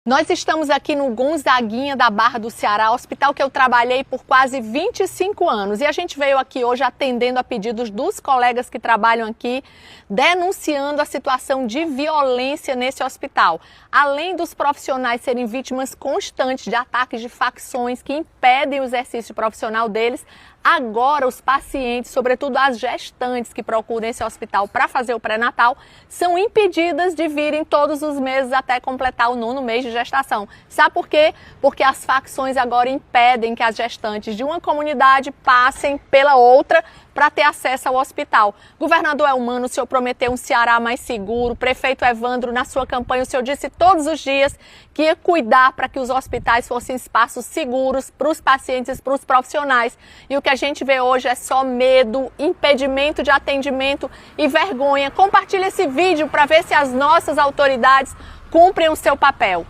Nós estamos aqui no Gonzaguinha da Barra do Ceará, hospital que eu trabalhei por quase 25 anos. E a gente veio aqui hoje atendendo a pedidos dos colegas que trabalham aqui, denunciando a situação de violência nesse hospital. Além dos profissionais serem vítimas constantes de ataques de facções que impedem o exercício profissional deles, agora os pacientes, sobretudo as gestantes que procuram esse hospital para fazer o pré-natal, são impedidas de virem todos os meses até completar o 9º mês de gestação. Sabe por quê? Porque as facções agora impedem que as gestantes de uma comunidade passem pela outra para ter acesso ao hospital. Governador Elmano, o senhor prometeu um Ceará mais seguro. Prefeito Evandro, na sua campanha, o senhor disse todos os dias que ia cuidar para que os hospitais fossem espaços seguros para os pacientes e para os profissionais. E o que a gente vê hoje é só medo, impedimento de atendimento e vergonha. Compartilhe esse vídeo para ver se as nossas autoridades cumprem o seu papel.